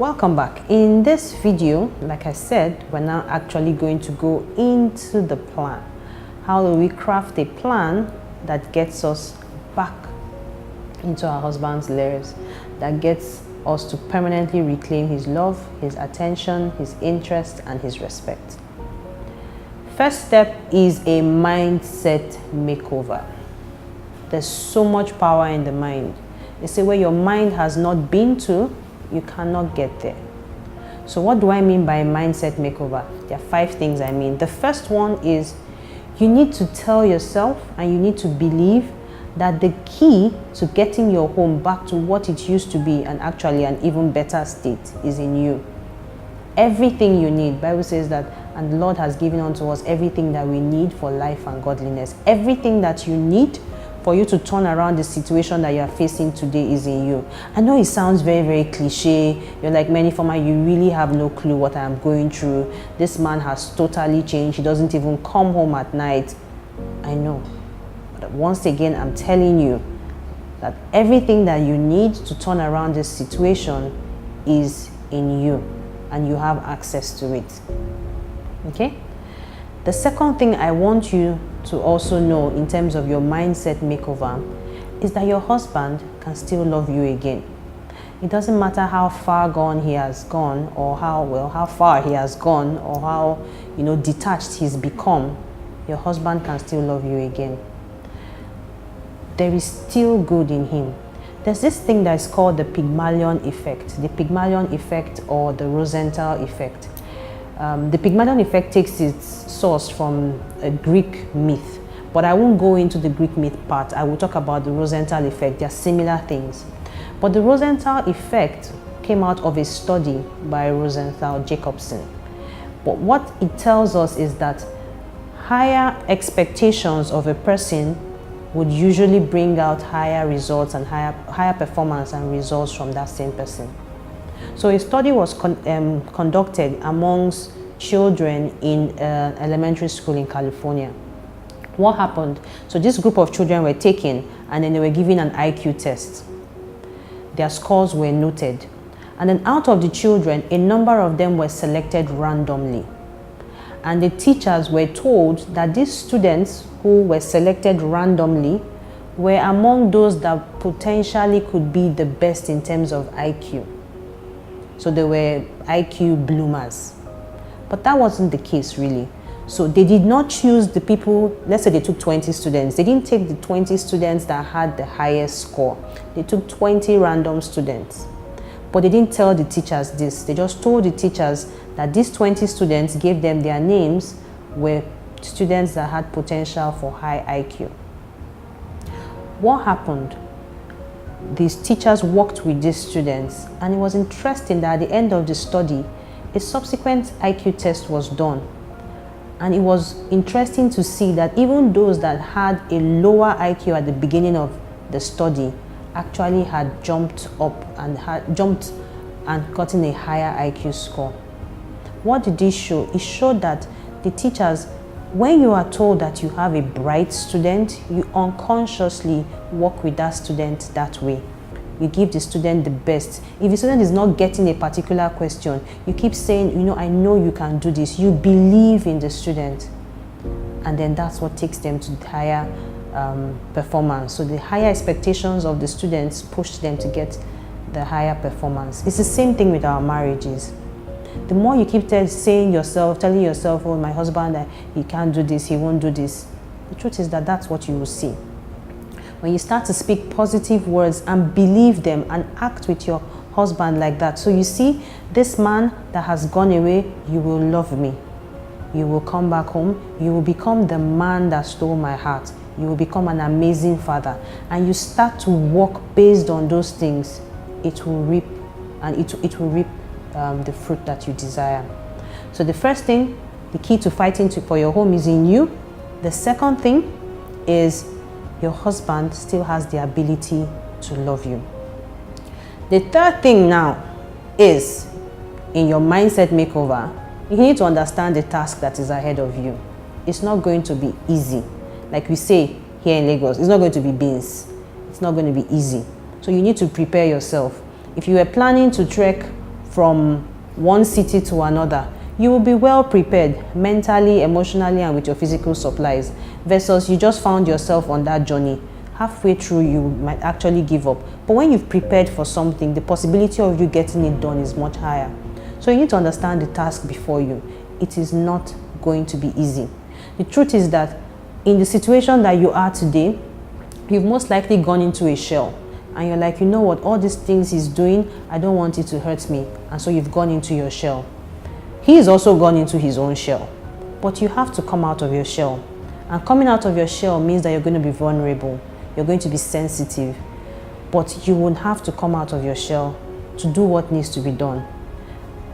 Welcome back. In this video, like I said, we're now actually going to go into the plan. How do we craft a plan that gets us back into our husband's lives, that gets us to permanently reclaim his love, his attention, his interest, and his respect? First step is a mindset makeover. There's so much power in the mind. They say where your mind has not been to, you cannot get there. So what do I mean by mindset makeover? There are 5 things I mean. The first one is you need to tell yourself and you need to believe that the key to getting your home back to what it used to be, and actually an even better state, is in you. Everything you need, Bible says that, and the Lord has given unto us everything that we need for life and godliness. Everything that you need for you to turn around the situation that you are facing today is in you. I know it sounds very, very cliche. You're like, many former, you really have no clue what I am going through. This man has totally changed. He doesn't even come home at night. I know. But once again, I'm telling you that everything that you need to turn around this situation is in you, and you have access to it. Okay? The second thing I want you to also know in terms of your mindset makeover is that your husband can still love you again. It doesn't matter how far gone he has gone, or how far he has gone, or how detached he's become. Your husband can still love you again. There is still good in him. There's this thing that is called the Pygmalion effect. The Pygmalion effect, or the Rosenthal effect. The Pygmalion effect takes its source from a Greek myth, but I won't go into the Greek myth part. I will talk about the Rosenthal effect. They are similar things. But the Rosenthal effect came out of a study by Rosenthal Jacobson. But what it tells us is that higher expectations of a person would usually bring out higher results and higher performance and results from that same person. So a study was conducted amongst children in elementary school in California. What happened? So this group of children were taken, and then they were given an IQ test. Their scores were noted. And then out of the children, a number of them were selected randomly. And the teachers were told that these students who were selected randomly were among those that potentially could be the best in terms of IQ. So they were IQ bloomers. But that wasn't the case, really. So they did not choose the people. Let's say they took 20 students. They didn't take the 20 students that had the highest score. They took 20 random students. But they didn't tell the teachers this. They just told the teachers that these 20 students, gave them their names, were students that had potential for high IQ. What happened? These teachers worked with these students, and it was interesting that at the end of the study, a subsequent IQ test was done. And it was interesting to see that even those that had a lower IQ at the beginning of the study actually had jumped up and gotten a higher IQ score. What did this show? It showed that the teachers, when you are told that you have a bright student, you unconsciously work with that student that way. You give the student the best. If the student is not getting a particular question, you keep saying, I know you can do this. You believe in the student. And then that's what takes them to higher performance. So the higher expectations of the students push them to get the higher performance. It's the same thing with our marriages. The more you keep telling yourself, oh, my husband, he can't do this, he won't do this. The truth is that that's what you will see. When you start to speak positive words and believe them and act with your husband like that. So you see, this man that has gone away, you will love me. You will come back home. You will become the man that stole my heart. You will become an amazing father. And you start to walk based on those things. It will reap, and it will reap the fruit that you desire. So the first thing, the key to fighting for your home is in you. The second thing is your husband still has the ability to love you. The third thing now is, in your mindset makeover, you need to understand the task that is ahead of you. It's not going to be easy. Like we say here in Lagos, it's not going to be beans. It's not going to be easy. So you need to prepare yourself. If you were planning to trek from one city to another, you will be well prepared mentally, emotionally, and with your physical supplies, versus you just found yourself on that journey. Halfway through, you might actually give up. But when you've prepared for something, the possibility of you getting it done is much higher. So you need to understand the task before you. It is not going to be easy. The truth is that in the situation that you are today, you've most likely gone into a shell. And you're like, you know what, all these things he's doing, I don't want it to hurt me. And so you've gone into your shell. He's also gone into his own shell. But you have to come out of your shell. And coming out of your shell means that you're going to be vulnerable. You're going to be sensitive. But you won't have to come out of your shell to do what needs to be done.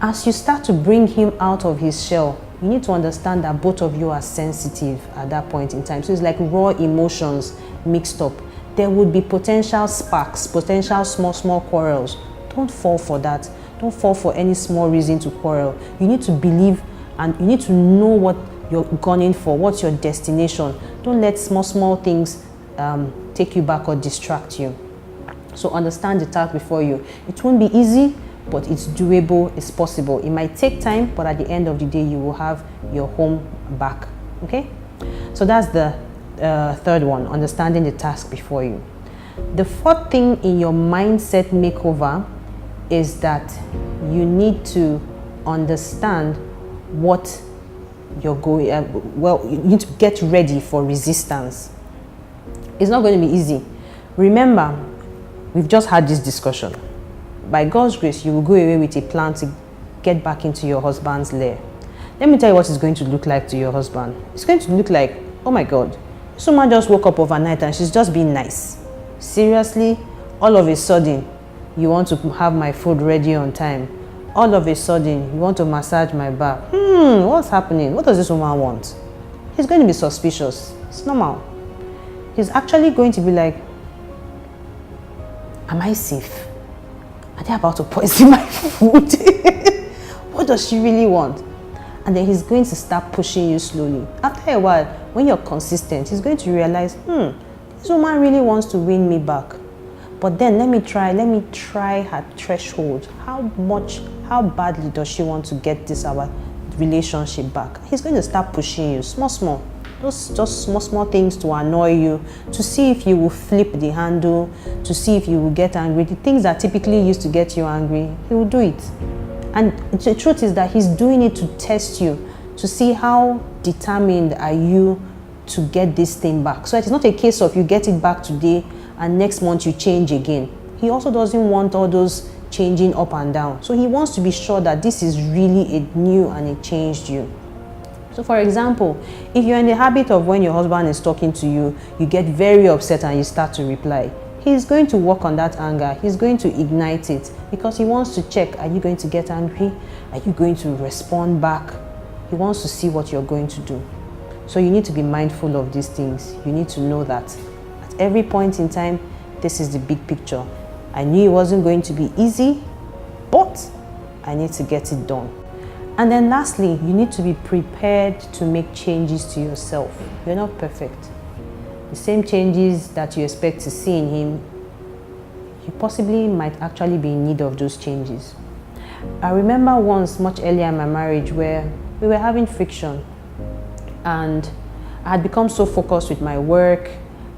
As you start to bring him out of his shell, you need to understand that both of you are sensitive at that point in time. So it's like raw emotions mixed up. There would be potential sparks, potential small quarrels. Don't fall for that. Don't fall for any small reason to quarrel. You need to believe and you need to know what you're gunning for, what's your destination. Don't let small things take you back or distract you. So understand the task before you. It won't be easy, but it's doable, it's possible. It might take time, but at the end of the day, you will have your home back. Okay? So that's the third one, understanding the task before you. The fourth thing in your mindset makeover is that you need to understand what you're going, you need to get ready for resistance. It's not going to be easy. Remember, we've just had this discussion. By God's grace, you will go away with a plan to get back into your husband's lair. Let me tell you what it's going to look like to your husband. It's going to look like, oh my God, this woman just woke up overnight and she's just being nice. Seriously, all of a sudden, you want to have my food ready on time. All of a sudden, you want to massage my back. What's happening? What does this woman want? He's going to be suspicious. It's normal. He's actually going to be like, am I safe? Are they about to poison my food? What does she really want? And then he's going to start pushing you slowly. After a while, when you're consistent, he's going to realize, this woman really wants to win me back. But then let me try her threshold. How badly does she want to get our relationship back? He's going to start pushing you, small. Just small things to annoy you, to see if you will flip the handle, to see if you will get angry. The things that typically used to get you angry, he will do it. And the truth is that he's doing it to test you, to see how determined are you to get this thing back. So it's not a case of you get it back today and next month you change again. He also doesn't want all those changing up and down. So he wants to be sure that this is really a new and it changed you. So for example, if you're in the habit of when your husband is talking to you, you get very upset and you start to reply, he's going to work on that anger. He's going to ignite it because he wants to check, are you going to get angry? Are you going to respond back? He wants to see what you're going to do. So you need to be mindful of these things. You need to know that at every point in time, this is the big picture. I knew it wasn't going to be easy, but I need to get it done. And then lastly, you need to be prepared to make changes to yourself. You're not perfect. The same changes that you expect to see in him, you possibly might actually be in need of those changes. I remember once, much earlier in my marriage, where we were having friction. And I had become so focused with my work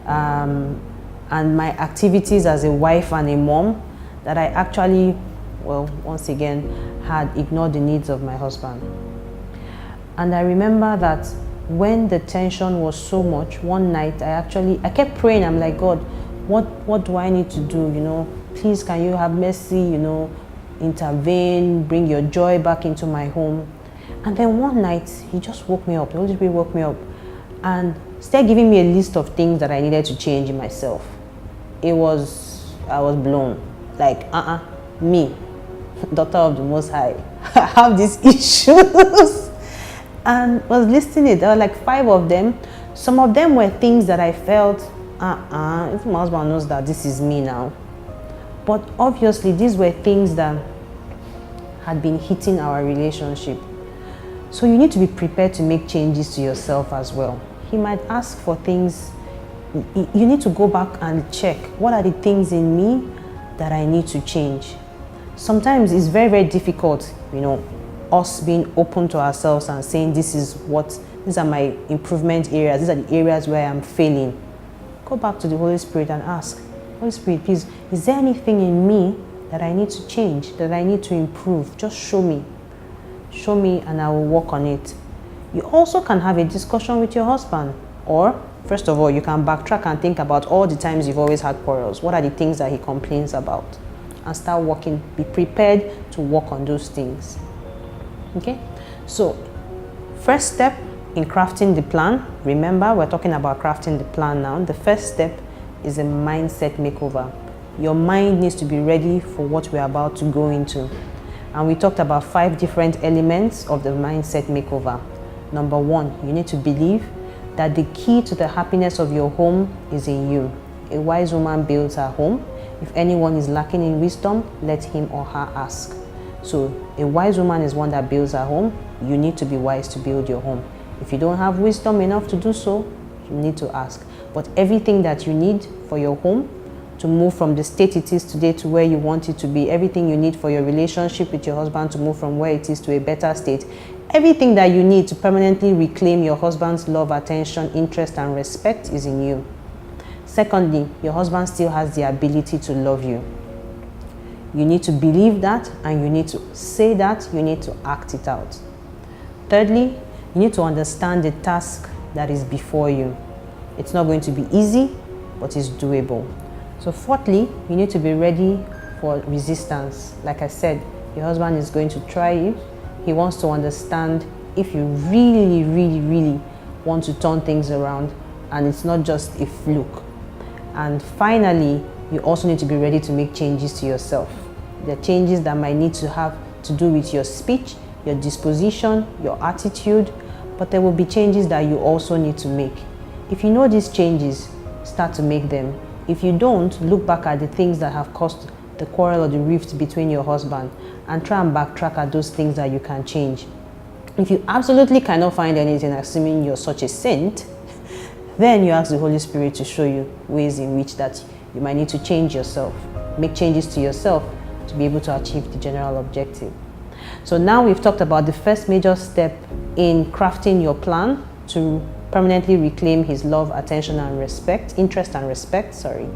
and my activities as a wife and a mom that I actually, once again, had ignored the needs of my husband. And I remember that when the tension was so much, one night I kept praying. I'm like, God, what do I need to do? Please, can you have mercy, intervene, bring your joy back into my home. And then one night he just woke me up. The Holy Spirit woke me up and started giving me a list of things that I needed to change in myself. I was blown. Like, me, daughter of the Most High, I have these issues. And was listing it. There were like 5 of them. Some of them were things that I felt, if my husband knows that this is me now. But obviously these were things that had been hitting our relationship. So you need to be prepared to make changes to yourself as well. He might ask for things. You need to go back and check, what are the things in me that I need to change? sometimes it's very, very difficult, us being open to ourselves and saying these are my improvement areas, these are the areas where I'm failing. Go back to the Holy Spirit and ask, Holy Spirit, please, is there anything in me that I need to change, that I need to improve? Just show me. Show me and I will work on it. You also can have a discussion with your husband, or first of all, you can backtrack and think about all the times you've always had quarrels. What are the things that he complains about? And start working. Be prepared to work on those things. Okay? So, first step in crafting the plan. Remember, we're talking about crafting the plan now. The first step is a mindset makeover. Your mind needs to be ready for what we're about to go into. And we talked about 5 different elements of the mindset makeover. Number 1, you need to believe that the key to the happiness of your home is in you. A wise woman builds her home. If anyone is lacking in wisdom, let him or her ask. So a wise woman is one that builds her home. You need to be wise to build your home. If you don't have wisdom enough to do so, you need to ask. But everything that you need for your home to move from the state it is today to where you want it to be, everything you need for your relationship with your husband to move from where it is to a better state, everything that you need to permanently reclaim your husband's love, attention, interest, and respect is in you. Secondly, your husband still has the ability to love you. You need to believe that, and you need to say that, you need to act it out. Thirdly, you need to understand the task that is before you. It's not going to be easy, but it's doable. So fourthly, you need to be ready for resistance. Like I said, your husband is going to try you. He wants to understand if you really, really, really want to turn things around, and it's not just a fluke. And finally, you also need to be ready to make changes to yourself. There are changes that might need to have to do with your speech, your disposition, your attitude, but there will be changes that you also need to make. If you know these changes, start to make them. If you don't, look back at the things that have caused the quarrel or the rift between your husband and try and backtrack at those things that you can change. If you absolutely cannot find anything, assuming you're such a saint, then you ask the Holy Spirit to show you ways in which that you might need to change yourself, make changes to yourself to be able to achieve the general objective. So now we've talked about the first major step in crafting your plan to permanently reclaim his love, attention, and respect, interest and respect, sorry.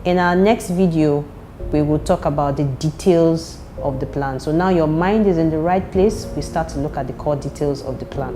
In our next video, we will talk about the details of the plan. So now your mind is in the right place, we start to look at the core details of the plan.